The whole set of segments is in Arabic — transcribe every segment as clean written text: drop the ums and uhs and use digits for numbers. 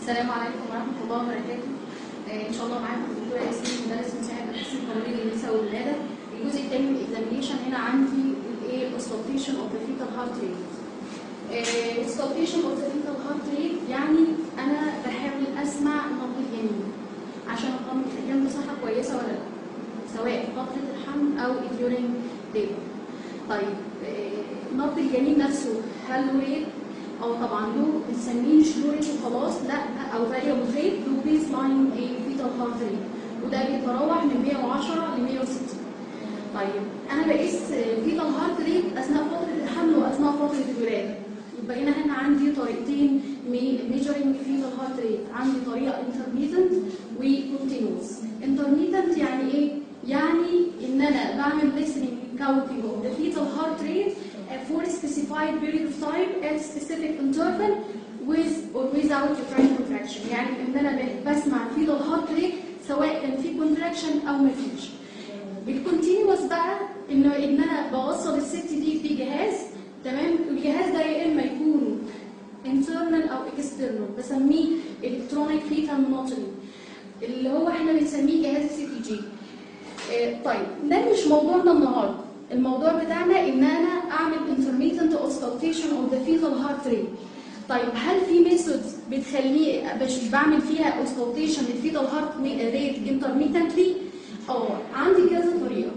السلام عليكم ورحمة الله وبركاته. إن شاء الله معاكم الدكتورة ياسمين مدرس مساعد قسم تمريض النساء والولادة. الجزء الثاني من الاكزامينيشن هنا عندي الايه الاوسكالتيشن اوف ذا فيتال هارت ريت. الاوسكالتيشن اوف ذا فيتال هارت ريت يعني أنا بحاول أسمع نبض الجنين عشان أطمن إذا كان بصحة كويسة ولا لا، سواء في فترة الحمل أو during labor. طيب نبض الجنين نفسه هل له ريت؟ طبعا له، بنسميه مش له ريت وخلاص، لا، او فاريبل ريت، له بيس لاين فيتال هارت ريت، وده بيتراوح من 110 ل 160. طيب انا بقيس فيتال هارت ريت اثناء فتره الحمل واثناء فتره الولاده. يبقى هنا عندي طريقتين ميجرنج فيتال هارت ريت، عندي طريقه انترميتنت وكونتينوس. انترميتنت يعني ايه؟ يعني ان انا بعمل listening counting of the fetal heart rate for a specified period of time at specific interval with or without uterine contraction. يعني ان انا بسمع fetal heart rate سواء كان في contraction او ما فيش. الكونتينوس بقى ان انا بوصل الست دي بجهاز، تمام؟ الجهاز ده يا اما يكون internal او external، بسميه electronic fetal monitoring اللي هو احنا بنسميه جهاز CTG. طيب ده مش موضوعنا النهارده. الموضوع بتاعنا ان انا اعمل intermittent auscultation of the fetal heart rate. طيب هل في ميثودز بتخليه بعمل فيها auscultation للفيتال هارت ريت intermittently؟ عندي كذا طريقه،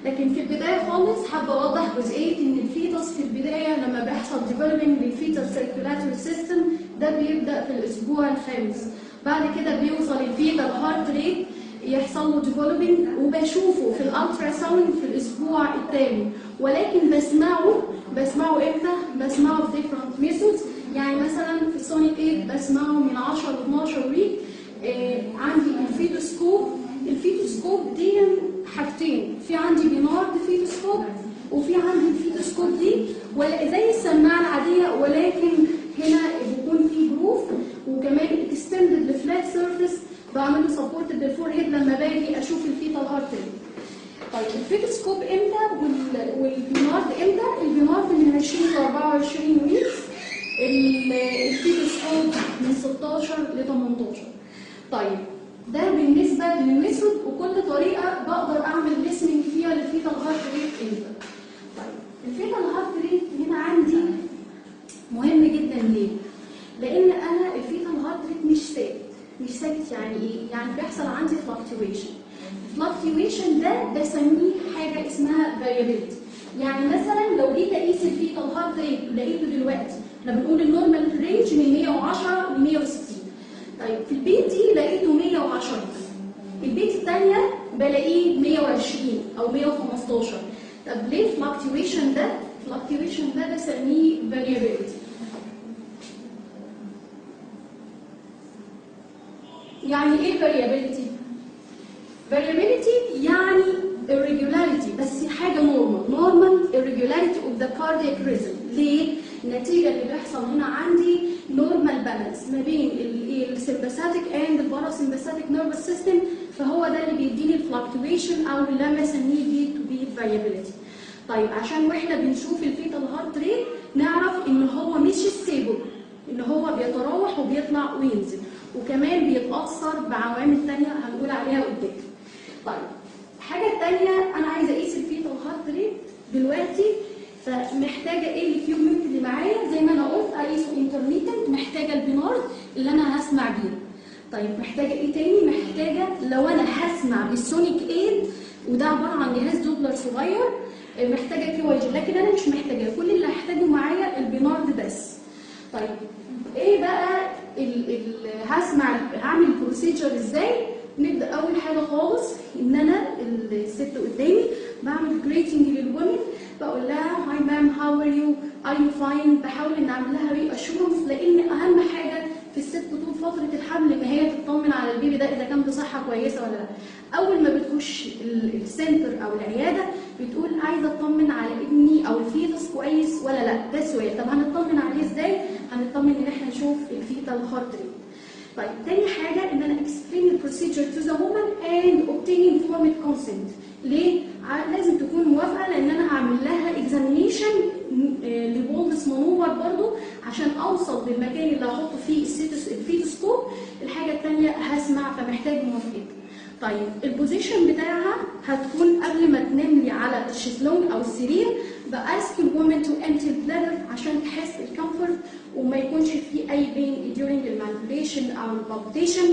لكن في البدايه خالص حابه اوضح جزئيه ان الفيتس في البدايه لما بيحصل developing للفيتال circulatory system ده بيبدا في الاسبوع الخامس، بعد كده بيوصل الفيتال هارت ريت يحصل له ديفلوبينج، وبشوفه في الالترا ساوند في الاسبوع الثاني، ولكن بسمعه امتى؟ بسمعه في ديفرنت ميثودز. يعني مثلا في السونيك 8 بسمعه من 10 ل 12 ويك. عندي الفيتوسكوب دي حاجتين، في عندي بينارد فيتوسكوب وفي عندي الفيتوسكوب دي زي السماعه العاديه، ولكن هنا بيكون في جروف وكمان اكستندد لفلات سيرفيس بعمله سبورتد للفور-هيد لما باجي اشوف الفيتال هارت ريت. طيب الفيتوسكوب امتى والبينارد امتى؟ البينارد من 20 ل 24 ويك، الفيتوسكوب من 16 ل 18. طيب ده بالنسبه للميثود، وكل طريقه بقدر اعمل ليسننج فيها للفيتال هارت ريت امتى. طيب الفيتال هارت ريت هنا عندي مهم جدا. ليه؟ لان انا الفيتال هارت ريت مش ثابت. يعني ايه؟ يعني بيحصل عندي فلكتويشن ده بسميه حاجه اسمها فاريابيلتي. يعني مثلا لو جيت اقيس الفيتال هارت ريت ولقيته دلوقتي، احنا بنقول النورمال رينج من 110 ل 160. طيب في البيت دي لقيته 110، البيت الثانيه بلاقيه 120 او 115. طب ليه فلكتويشن ده؟ فلكتويشن ده بسميه فاريابيلتي. يعني ايه variability؟ variability يعني irregularity، بس حاجه normal irregularity of the cardiac rhythm. ليه؟ النتيجه اللي بيحصل هنا عندي normal balance ما بين السمباثيك and الباراسمباثيك nervous system، فهو ده اللي بيديني الفلكتويشن او اللي انا بسميه دي تو بي variability. طيب عشان واحنا بنشوف الفيتال هارت ريت نعرف ان هو مش ستيبل، ان هو بيتراوح وبيطلع وينزل، وكمان بيتأثر بعوامل ثانيه هنقول عليها قدام. طيب الحاجه الثانيه انا عايزه اقيس الفيتال هارت ريت دلوقتي، فمحتاجه ايه الاكيوبمنت اللي معايا؟ زي ما انا قلت اقيسه انترميتنت، محتاجه البينارد اللي انا هسمع بيه. طيب محتاجه ايه تاني؟ محتاجه لو انا هسمع بالسونيك 8 وده عباره عن جهاز دوبلر صغير، محتاجه كي واي جي، لكن انا مش محتاجه، كل اللي هحتاجه معايا البينارد بس. طيب ايه بقى هعمل البروسيجر ازاي؟ نبدا اول حاجه خالص ان انا الست قدامي بعمل جريتنج للومن، بقول لها هاي مام هاو ار يو، ار يو فاين، بحاول ان اعمل لها ري اشورنس، لان اهم حاجه في الست طول فتره الحمل ان هي تطمن على البيبي ده اذا كان بصحه كويسه ولا لا. اول ما بتخش السنتر او العياده بتقول عايزه اطمن على ابني او الفيتس كويس ولا لا. ده سؤال. طب هنطمن عليه ازاي؟ هنطمن ان احنا نشوف الفيتال هارت ريت. طيب تاني حاجه ان انا explain the procedure to the woman and obtain informed consent. ليه؟ لازم تكون موافقه، لان انا هعمل لها examination لبولدس مانوفر برضو عشان اوصل للمكان اللي هحط فيه الفيتوسكوب طيب البوزيشن بتاعها هتكون قبل ما تنام لي على الشيزلونج او السرير باسك الومن تو امتي البلادر عشان تحس بالكمفورت وما يكونش في اي بين during المانيبيوليشن او البالبيتيشن.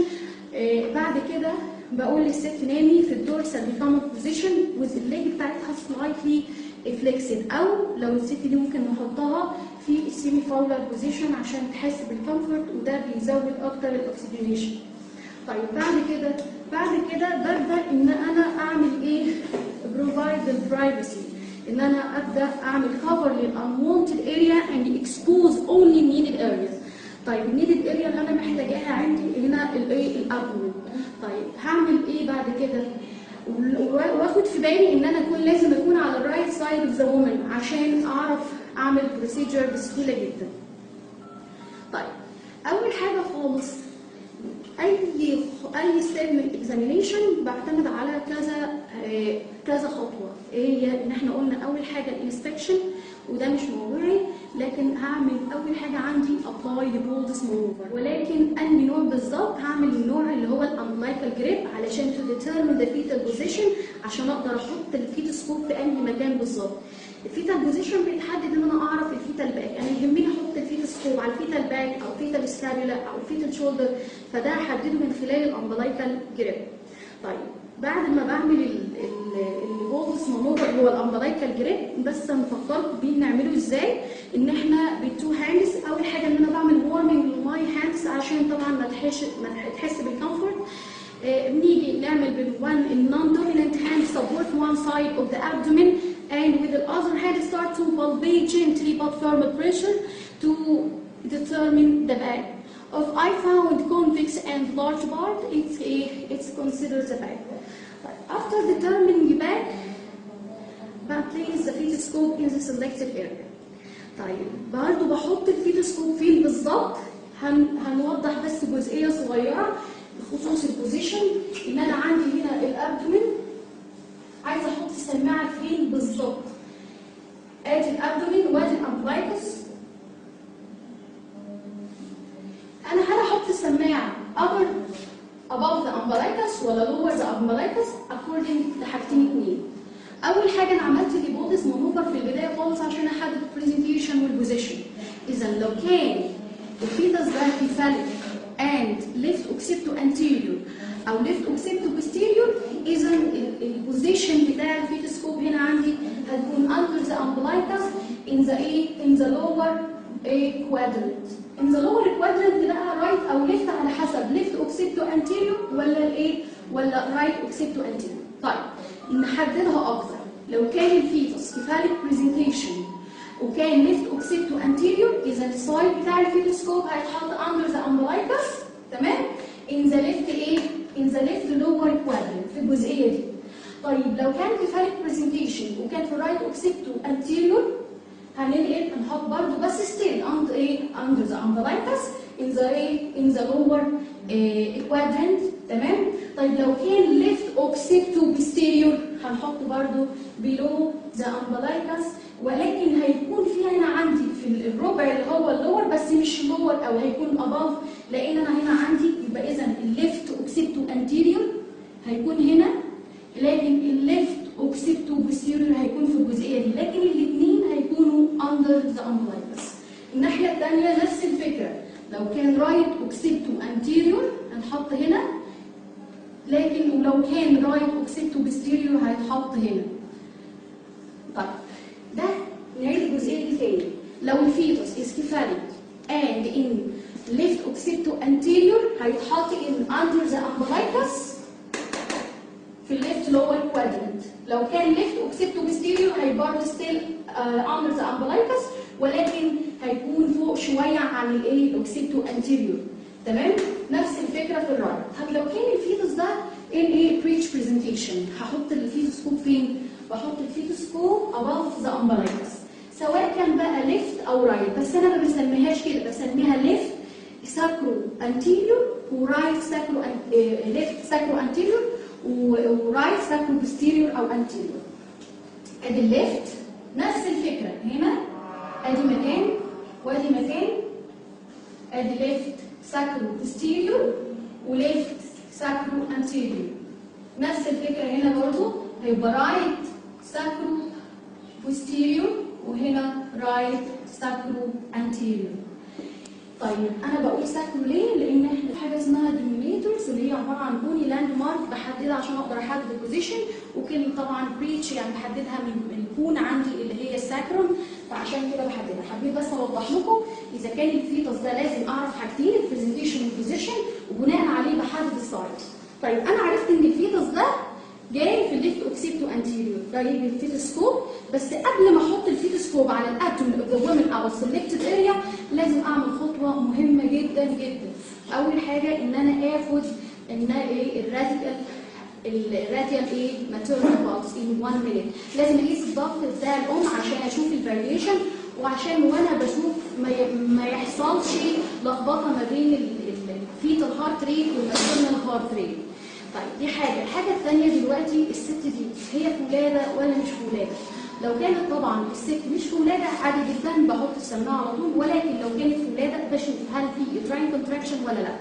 بعد كده بقول للست نامي في الدورسال ريكامنت بوزيشن وذ الليج بتاعتها سلايتلي فليكسد، او لو الست دي ممكن نحطها في السيمي فاولر بوزيشن عشان تحس بالكمفورت وده بيزود اكتر الاكسجينيشن. طيب بعد كده ببدا ان انا اعمل ايه؟ بروفايد البرايفسي، ان انا ابدا اعمل كفر للانوانتد اريا اند اكسبوز اونلي نيدد ارياز. طيب النيدد اريا اللي انا محتاجاها عندي هنا الايه؟ الابدومين. طيب هعمل ايه بعد كده؟ واخد في بالي ان انا لازم اكون على الرايت سايد اوف ذا وومن عشان اعرف اعمل بروسيجر بسهوله جدا. طيب اول حاجه خالص اي ستيب من الاكزامينيشن بعتمد على كذا خطوه. ايه هي؟ ان احنا قلنا اول حاجه الانسبكشن وده مش موضوعي، لكن هعمل اول حاجه عندي ابلاي لبولدس مانوفر، ولكن انهي نوع بالظبط؟ هعمل النوع اللي هو الامبلايكال جريب علشان تو ديترمين ذا فيتال بوزيشن عشان اقدر احط الفيتوسكوب في انهي مكان بالظبط. الفيتال بوزيشن بيتحدد ان انا اعرف الفيتال باك، يعني يهمني احط الفيتوسكوب على الفيتال باك او فيتال سكابيولا او فيتال شولدر، فده هحدده من خلال الامبلايكال جريب. طيب بعد ما بعمل البولدس مانوفر اللي هو الامبلايكال جريب، بس نفكركم بيه نعمله ازاي. ان احنا بالتو هاندز اول حاجه ان انا بعمل وارمنج للماي هاندز عشان طبعا ما تحس بالكمفورت. بنيجي نعمل بالوان النون دومينانت هاند سبورت وان سايد اوف ذا abdomen and with the other hand start to palpate gently but firm pressure to determine the back. If I found convex and large part, it's considered the back. After determining the back, place the fetoscope in the selected area. طيب برضه بحط الفيتوسكوب فين بالظبط؟ هنوضح بس جزئيه صغيره بخصوص البوزيشن. ان انا عندي هنا الابدومين، عايزه احط السماعه فين بالظبط؟ ادي الابدومين وادي الامبلايكس. انا هل احط السماعه upper above the umbilicus ولا lower the umbilicus according لحاجتين اتنين. اول حاجه انا عملت البولدس مانوفر في البدايه خالص عشان احدد البرزنتيشن والبوزيشن. اذا لو كان الفيتس ده كيفاليك and left occipital anterior او left occipital posterior، اذا البوزيشن بتاع الفيتوسكوب هنا عندي هتكون under the umbilicus in the lower quadrant. in the lower quadrant ده right او left على حسب left occipital anterior ولا right occipital anterior. طيب نحددها اكتر. لو كان الفيتوس كيفاليك برزنتيشن وكان ليفت اوكسيبتو انتيريور، اذا السايد بتاع الفيتوسكوب هيتحط اندر ذا امبلايكس، تمام؟ ان ذا ليفت ان ذا ليفت لور كوادرنت في الجزئيه دي. طيب لو كان كيفاليك برزنتيشن وكان في الرايت اوكسيبتو انتيريور هنحط برضه بس ستيل اندر ذا امبلايكس ان ذا لور كوادرنت، تمام؟ طيب لو كان ليفت اوكسيبتو بوستيريور هنحط برضه بيلو ذا امبلايكس، ولكن هيكون في هنا عندي في الربع اللي هو اللور بس مش اللور او هيكون اباف، لان انا هنا عندي يبقى اذا الليفت اوكسيبتو انتيريور هيكون هنا، لكن الليفت اوكسيبتو بوستيريور هيكون في الجزئيه دي، لكن الاثنين هيكونوا اندر ذا امبلايكس. الناحيه الثانيه نفس الفكره، لو كان رايت اوكسيبتو انتيريور هنحط هنا، لكن ولو كان رايت اوكسيبتو بوستيريور هيتحط هنا. طيب ده نعيد الجزئيه دي تاني. لو الفيتوس اسكيفاليك and in left occipital anterior هيتحط in under the umbilicus في الليفت lower quadrant. لو كان left occipital posterior هيبقى still under the umbilicus، ولكن هيكون فوق شويه عن الاوكسيبتو anterior، تمام؟ نفس الفكره في الرايت. طب لو كان الفيتوس ده in breech presentation هحط الفيتوسكوب فين؟ بحط الفيتوسكوب above the umbilicus، سواء كان بقى ليفت او رايت، بس انا ما بسميهاش كده، بسميها ليفت ساكرو انتيريور ورايت ساكرو ليفت ساكرو انتيريور ورايت ساكرو بوستيريور او انتيريور. ادي الليفت نفس الفكره، هنا ادي مكان وادي مكان، ادي ليفت ساكرو بوستيريور وليفت ساكرو انتيريور، نفس الفكره هنا برضو، هيبقى رايت ساكرو بوستيريور وهنا رايت ساكرو انتيريور. طيب انا بقول ساكرو ليه؟ لان احنا حاجه اسمها ديمينيتورز اللي هي عباره عن بوني لاند مارك بحددها عشان اقدر احدد البوزيشن، وكلمه طبعا بريتش يعني بحددها من البون عندي اللي هي الساكرون، فعشان كده بحددها. حبيت بس اوضح لكم اذا كان الفيتس ده لازم اعرف حاجتين، البرزنتيشن والبوزيشن، وبناء عليه بحدد السايز. طيب انا عرفت ان الفيتس ده جاي في الليفت اوكسيبتو انتيريور، ده جاي بالفيتسكوب، بس قبل ما احط الفيتسكوب على الابدومن اوف ذا وومن او السلكتد اريا لازم اعمل خطوه مهمه جدا جدا. اول حاجه ان انا اخد الراديال ماتيرنال بالس ان 1 مينيت. لازم اقيس الضغط بتاع الام عشان اشوف الفاريشن، وعشان وانا بشوف ما يحصلش لخبطه ما بين الفيتال هارت ريت والماتيرنال هارت ريت. طيب دي الحاجه الثانيه دلوقتي الست دي هي في ولاده ولا مش في ولاده؟ لو كانت طبعا الست مش في ولاده عادي جدا بحط السماعه على طول، ولكن لو كانت في ولاده بشوف هل في يوتراين كونتراكشن ولا لا،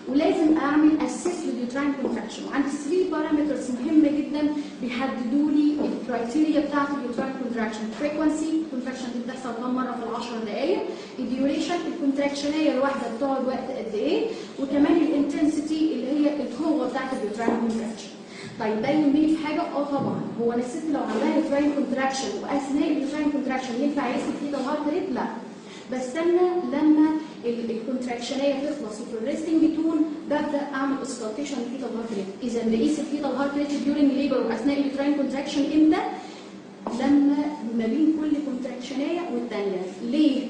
ولازم اعمل اسيس لليوتراين كونتراكشن. وعندي 3 بارامترز مهمه جدا بيحددوا لي الكرايتيريا بتاعت اليوتراين كونتراكشن. فريكونسي الكونتراكشن دي بتحصل كم مره في ال10 دقائق، الديوريشن الكونتراكشنيه الواحده بتقعد وقت قد ايه، وكمان الانتنسيتي اللي هي القوه بتاعت اليوتراين كونتراكشن. طيب ده يهمني في حاجه؟ طبعا هو انا الست لو عندها يوتراين كونتراكشن واثناء اليوتراين كونتراكشن ينفع يقيس الفيتال هارت ريت؟ لا، بستنى لما الكونتراكشنيه تخلص وفي الريستنج تون ببدا اعمل اسكالتيشن للفيتال هارت ريت. اذا بقيس الفيتال هارت ريت ديورنج ليبر واثناء اليوتراين كونتراكشن امتى؟ لما ما بين كل كونتراكشنيه والثانيه. ليه؟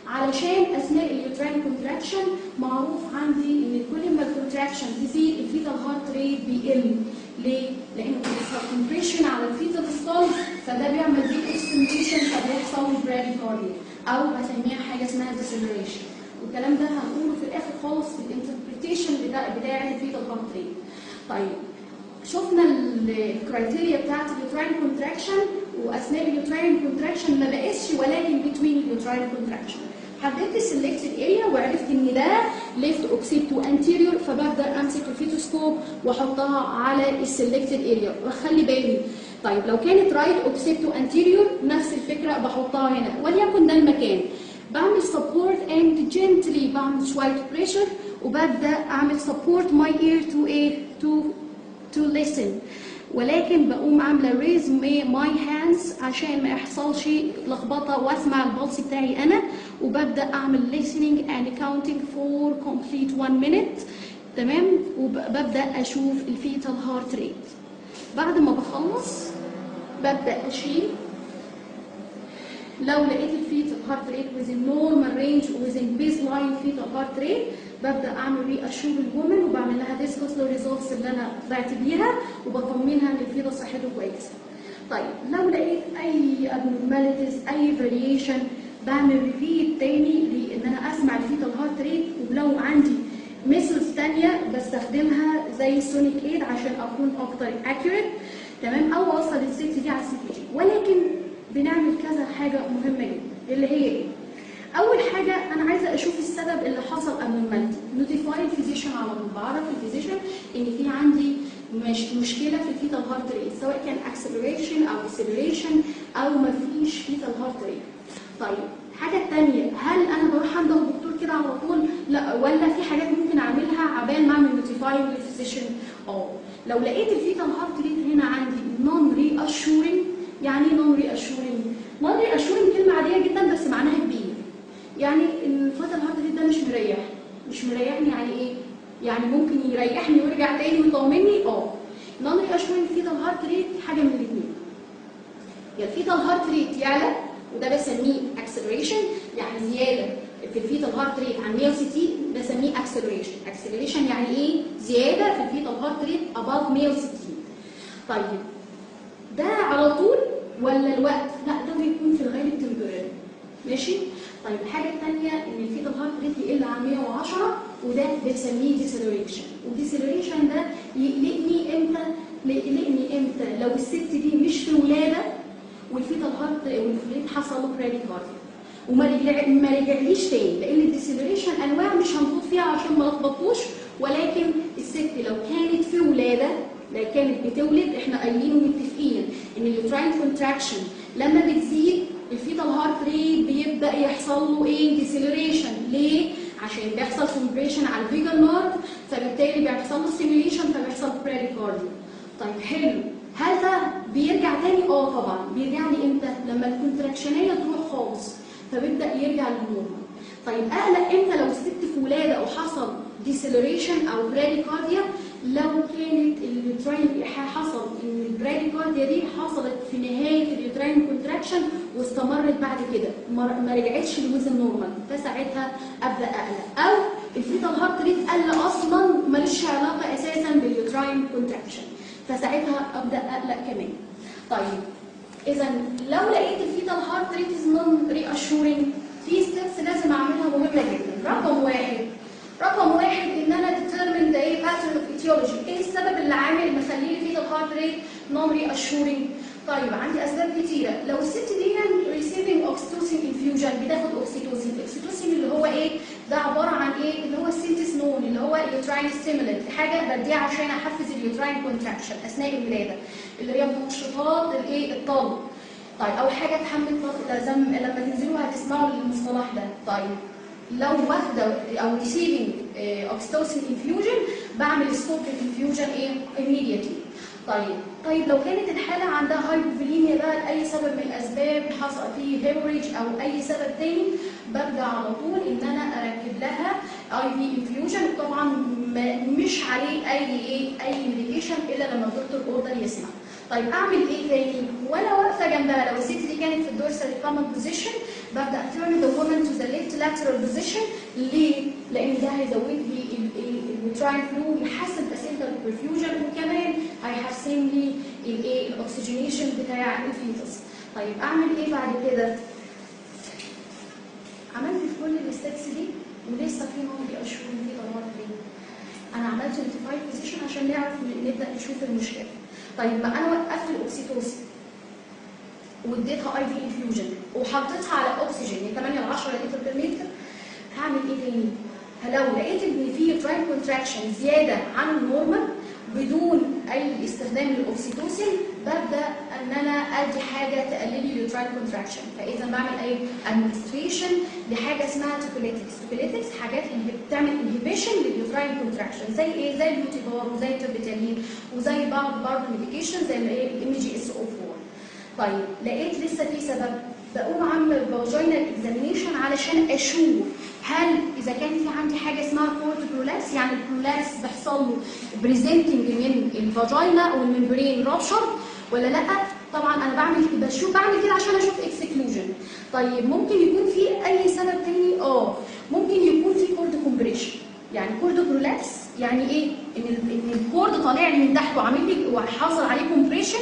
علشان اثناء اليوتراين كونتراكشن معروف عندي ان كل ما الكونتراكشن تزيد الفيتال هارت ريت بيقل. ليه؟ لانه بيحصل كومبريشن على الفيتال ستال، فده بيعمل دي اكستنشن فبيحصل براديكارديا او بسميها حاجه اسمها ديسلريشن. والكلام ده هنقوله في الاخر خالص في الانتربريتيشن بتاع الفيتال هارت ريت. طيب شفنا الكرايتيريا بتاعت اليوتراين كونتراكشن، واثناء اليوتراين كونتراكشن ما بقيسش ولكن بتوين اليوتراين كونتراكشن. حددت السلكتد اريا وعرفت ان ده ليفت اوكسيبتو انتيريور، فببدا امسك الفيتوسكوب واحطها على السلكتد اريا واخلي بالي. طيب لو كانت رايت اوكسيبتو انتيريور نفس الفكره بحطها هنا، وليكن ده المكان. بعمل سبورت اند جنتلي، بعمل شويه بريشر وببدا اعمل سبورت ماي اير تو listen، ولكن بقوم عامله ريز ماي هاندز عشان ما يحصلش لخبطه واسمع البلس بتاعي انا، وببدا اعمل listening and counting for complete 1 minute. تمام، وببدا اشوف الفيتال هارت ريت. بعد ما بخلص ببدا اشيل. لو لقيت الفيتال هارت ريت within normal range within baseline fetal heart rate ببدا اعمل ري اشور الومن وبعمل لها ديسكس للريزلتس اللي انا طلعت بيها وبطمنها ان الفيتال صحته كويسه. طيب لو لقيت اي abnormalities اي فاريشن بعمل ريبيت تاني لان انا اسمع الفيتال هارت ريت، ولو عندي ميثودز ثانيه بستخدمها زي السونيك ايد عشان اكون اكتر اكيوريت. تمام، او اوصل الست دي على السي بي جي. ولكن بنعمل كذا حاجه مهمه جدا اللي هي ايه؟ اول حاجه انا عايزه اشوف السبب اللي حصل abnormality. نوتيفاي الفيزيشن على طول، بعرف الفيزيشن ان في عندي مشكله في الفيتال هارت ريت، سواء كان اكسلريشن او ديسلريشن او ما فيش فيتال هارت ريت. طيب الحاجه الثانيه، هل انا بروح عند الدكتور كده على طول؟ لا، ولا في حاجات ممكن اعملها عبال ما اعمل نوتيفاي للفيزيشن؟ لو لقيت الفيتال هارت ريت هنا عندي نون ري اشورنج. يعني ايه نون ري اشورنج؟ نون ري اشورنج كلمه عاديه جدا بس معناها كبير. يعني الفيتال هارت ريت ده مش مريحني. يعني ايه؟ يعني ممكن يريحني ويرجع تاني ويطمني. نون ري اشورنج فيتال هارت ريت حاجه من الاثنين، يا الفيتال هارت ريت يعلى وده بسميه اكسلريشن، يعني زياده في الفيتال هارت ريت عن 160 بسميه اكسلريشن. اكسلريشن يعني ايه؟ زياده في الفيتال هارت ريت above 160. طيب ده على طول ولا الوقت؟ لا، ده بيكون في الغالب تمبراري. ماشي؟ طيب الحاجه الثانيه ان الفيتال هارت ريت يقل عن 110 وده بنسميه ديسلريشن. والديسلريشن ده يقلقني امتى؟ لو الست دي مش في ولاده والفيتال هارت ريت حصل له براديكارديا وما رجعليش تاني، لان الديسلريشن انواع مش هنخوض فيها عشان ما نلخبطوش. ولكن الست لو كانت في ولاده كانت بتولد احنا قايلين ومتفقين ان اليوتراين كونتراكشن لما بتزيد الفيتال هارت ريت بيبدا يحصل له ايه؟ ديسيلريشن. ليه؟ عشان بيحصل كومبريشن على الفيجال نيرف، فبالتالي بيحصل له ستيميوليشن فبيحصل براديكارديا. طيب حلو، هل ده بيرجع تاني؟ طبعا بيرجع لي امتى؟ لما الكونتراكشنيه تروح خالص فبيبدا يرجع للنورمال. طيب اقلق امتى؟ لو الست في ولاده وحصل ديسيلريشن او براديكارديا. لو كانت اليوتراين حصل ان البراديكارديا دي حصلت في نهايه اليوتراين كونتراكشن واستمرت بعد كده ما رجعتش لوزن نورمال، فساعتها ابدا اقلق. او الفيتال هارت ريت قل اصلا ملوش علاقه اساسا باليوتراين كونتراكشن، فساعتها ابدا اقلق كمان. طيب اذا لو لقيت الفيتال هارت ريت از نون ري اشورنج، في ستيبس لازم اعملها مهمه جدا. رقم واحد ان انا determine the pattern of etiology. ايه السبب اللي عامل مخليه الفيتال هارت ريت نون ري اشورنج؟ طيب عندي اسباب كتيره. لو الست دي receiving oxytocin infusion بتاخد اوكسيتوسين، الاكسيتوسين اللي هو ايه؟ ده عباره عن ايه؟ اللي هو السينتسنون، اللي هو اليوتراين ستيمولنت، حاجه بديها عشان احفز اليوتراين كونتراكشن اثناء الولاده، اللي هي منشطات الايه؟ الطلق. طيب او حاجه تحمل طلق، لازم لما تنزلوا هتسمعوا المصطلح ده. طيب لو واخده او receiving oxytocin infusion بعمل ستوب الانفيوجن ايه؟ immediately. طيب لو كانت الحاله عندها هايبوفوليميا بقى لاي سبب من الاسباب، حصل فيه هيموريج او اي سبب تاني، ببدا على طول ان انا اركب لها اي في انفيوجن. طبعا مش عليه اي ميديكيشن الا لما الدكتور اوردر يسمع. طيب اعمل ايه تاني؟ وانا واقفه جنبها، لو الست دي كانت في الدورسال ريكامنت بوزيشن ببدا turn the woman to the left lateral position. ليه؟ لان ده هيزود لي اليوتراين فلو، يحسن باسنتال برفيوجن، وكمان هيحسن لي الاكسجينيشن بتاع الفيتس. طيب اعمل ايه بعد كده؟ عملت في كل الستبس دي ولسه في نوع اشهر في دمار ليه؟ انا عملت نوتيفاي بوزيشن عشان نعرف نبدا نشوف المشكله. طيب ما انا وقفت الاوكسيتوسين واديتها اي في انفيوجن وحطيتها على اكسجين من 8 ل 10 لتر بير متر، هعمل ايه تاني؟ لو لقيت ان في يوتراين كونتراكشن زياده عن النورمال بدون اي استخدام للاوكسيتوسين، ببدا ان انا ادي حاجه تقلل لي اليوتراين كونتراكشن. فاذا بعمل اي ادمنستريشن لحاجه اسمها توكوليتكس، حاجات اللي بتعمل انهبيشن لليوتراين كونتراكشن، زي ايه؟ زي البيوتيبار وزي التربيتالين وزي بعض الميديكيشن زي الام جي اس او 4. طيب لقيت لسه في سبب، بقوم عامله فاجينال اكزامينيشن علشان اشوف هل اذا كان في عندي حاجه اسمها كورد برولابس، يعني البرولابس بيحصل له بريزنتنج من الفاجينا والممبرين رابشر ولا لا. طبعا انا بعمل كده عشان اشوف اكسكلوجن. طيب ممكن يكون في اي سبب تاني؟ ممكن يكون في كورد كومبريشن. يعني كورد برولابس يعني ايه؟ ان الكورد طالع لي من تحت وعامل لي وحاصل عليه كومبريشن،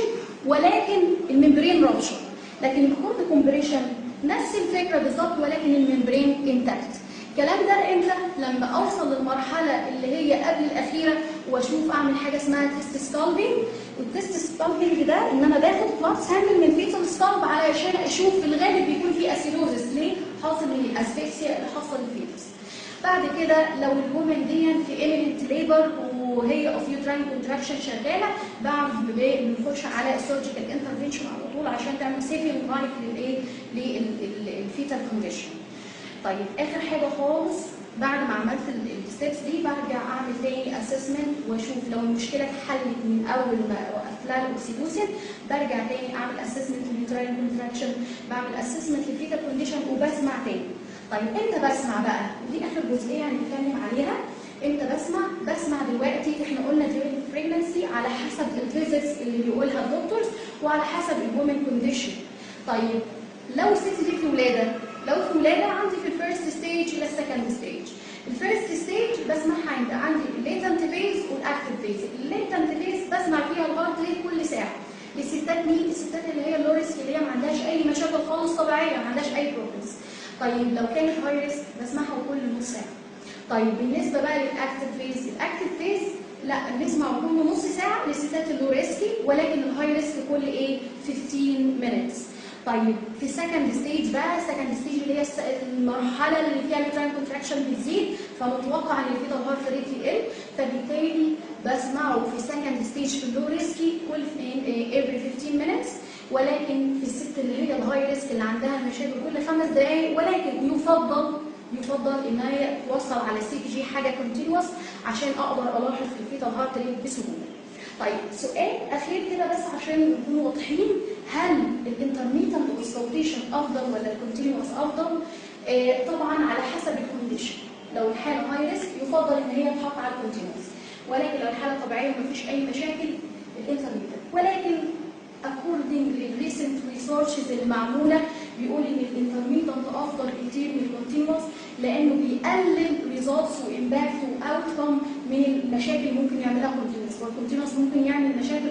ولكن الممبرين رابشر. لكن الكورد كومبريشن نفس الفكره بالظبط ولكن الممبرين انتاكت. الكلام ده امتى؟ لما اوصل للمرحله اللي هي قبل الاخيره واشوف اعمل حاجه اسمها تيست سكالبنج. والتيست سكالبنج ده ان انا باخد بلاد سامبل من فيتال سكالب علشان اشوف، في الغالب بيكون في اسيروزس. ليه؟ حاصل من الاسفكسيا اللي حصل للفيتس. بعد كده لو الومن دي في ايميننت ليبر وهي اوف يوتراين كونتراكشن شغاله، بنخش على السيرجيكال انترفنشن على طول عشان تعمل سيفنج لايف للفيتال كونديشن. طيب اخر حاجه خالص بعد ما عملت الستبس دي برجع اعمل تاني اسسمنت واشوف لو المشكله اتحلت من اول ما وقفت لها الاكسيتوسين، برجع تاني اعمل اسسمنت لليوتراين كونتراكشن، بعمل اسسمنت للفيتال كونديشن وبسمع تاني. طيب امتى بسمع بقى؟ ودي اخر جزئيه هنتكلم عليها. امتى بسمع دلوقتي احنا قلنا during pregnancy على حسب الفيزيتس اللي بيقولها الدكتورز وعلى حسب الومن كونديشن. طيب لو الست دي في ولاده، عندي في الفيرست ستيج الى السكند ستيج. الفيرست ستيج بسمعها عندي الليتنت فيز والاكتف فيز. الليتنت فيز بسمع فيها الهارت ريت كل ساعه. الستات مين؟ الستات اللي هي اللو ريسك، اللي هي ما عندهاش اي مشاكل خالص طبيعيه، ما عندهاش اي بروبلمز. طيب لو كانت هاي ريسك بسمعها كل نص ساعه. طيب بالنسبه بقى للاكتف فيز، لا بنسمع كل نص ساعه للستات اللو ريسكي، ولكن الهاي ريسك كل 15 minutes. طيب في السكند ستيج بقى، السكند ستيج اللي هي المرحله اللي فيها اليوتراين كونتراكشن بتزيد، فمتوقع ان الفيتال هارت ريت يقل، فبالتالي بسمعه في سكند ستيج في اللو ريسكي كل every 15 minutes، ولكن في الست اللي هي الهاي ريسك اللي عندها مشاكل كل 5 دقائق، ولكن يفضل ان هي توصل على CPG حاجه كونتينوس عشان اقدر الاحظ الفيتال هارت ريت بسهوله. طيب سؤال اخير كده بس عشان نكون واضحين، هل الانترميتنت اوسكالتيشن افضل ولا الكونتينوس افضل؟ طبعا على حسب الكونديشن. لو الحاله هاي ريسك يفضل ان هي تحط على الكونتينوس، ولكن لو الحاله طبيعيه ومفيش اي مشاكل الانترميتنت. ولكن according للريسنت ريسيرشز المعموله بيقول ان الانترميتنت افضل كتير من الكونتينوس، لانه بيقلل ريزلتس وامباكت واوتكم من المشاكل ممكن يعملها كونتينوس، والكونتينوس ممكن يعمل مشاكل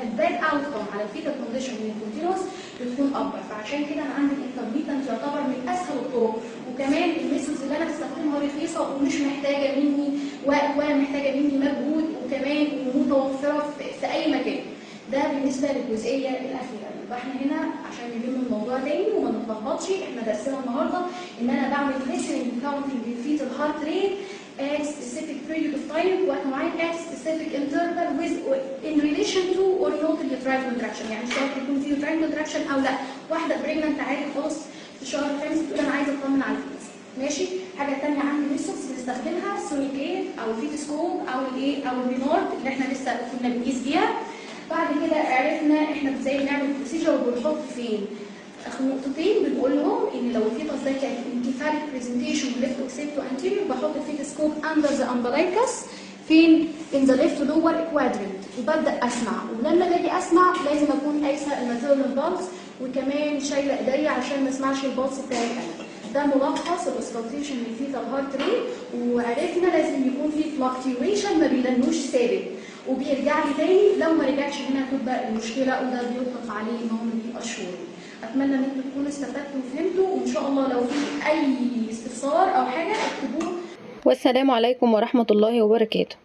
الباد اوتكم على الفيتال كونديشن من الكونتينوس بتكون اكبر. فعشان كده انا عندي الانترميتنت يعتبر من اسهل الطرق، وكمان الميثودز اللي انا بستخدمها رخيصه ومش محتاجه مني وقت ولا محتاجه مني مجهود، وكمان متوفره في اي مكان. ده بالنسبه للجزئيه الاخيره. يبقى احنا هنا عشان نلم الموضوع تاني وما نتلخبطش، احنا درسنا النهارده ان انا بعمل listening counting للفيتال هارت ريت at specific period of time وكمان at specific interval with in relation to or not uterine contraction. يعني شرط يكون في uterine contraction او لا. واحده بريجننت عادي خالص في الشهر الخامس بتقول انا عايزه اطمن على الفيتس، ماشي. حاجه ثانيه عندي ميثودز بنستخدمها، سونيكيت او فيتسكوب او الايه او الرينارد اللي احنا لسه كنا بنقيس بيها. بعد كده عرفنا احنا ازاي بنعمل بروسيجر وبنحط فين. نقطتين بنقول لهم ان لو الفيتس ده كان انكفاليك برزنتيشن وليفت اوكسيبتو انتيريور بحط الفيتسكوب اندر ذا امبلايكس فين؟ ان ذا ليفت لور كوادرنت، وببدا اسمع. ولما باجي اسمع لازم اكون قايسه الماتيرنال بالز، وكمان شايله ايديا عشان ما اسمعش البلس بتاعي انا. ده ملخص الاوسكالتيشن للفيتال هارت ريت، وعرفنا لازم يكون في فلكتويشن ما بيلنوش ثابت وبيرجع لي تاني. لو ما رجعش هنا هتبقى المشكله، وده بيطلق عليه ان هو بيبقى شهور. اتمنى ان انتم تكونوا استفدتوا وفهمتوا، وان شاء الله لو في اي استفسار او حاجه اكتبوه. والسلام عليكم ورحمه الله وبركاته.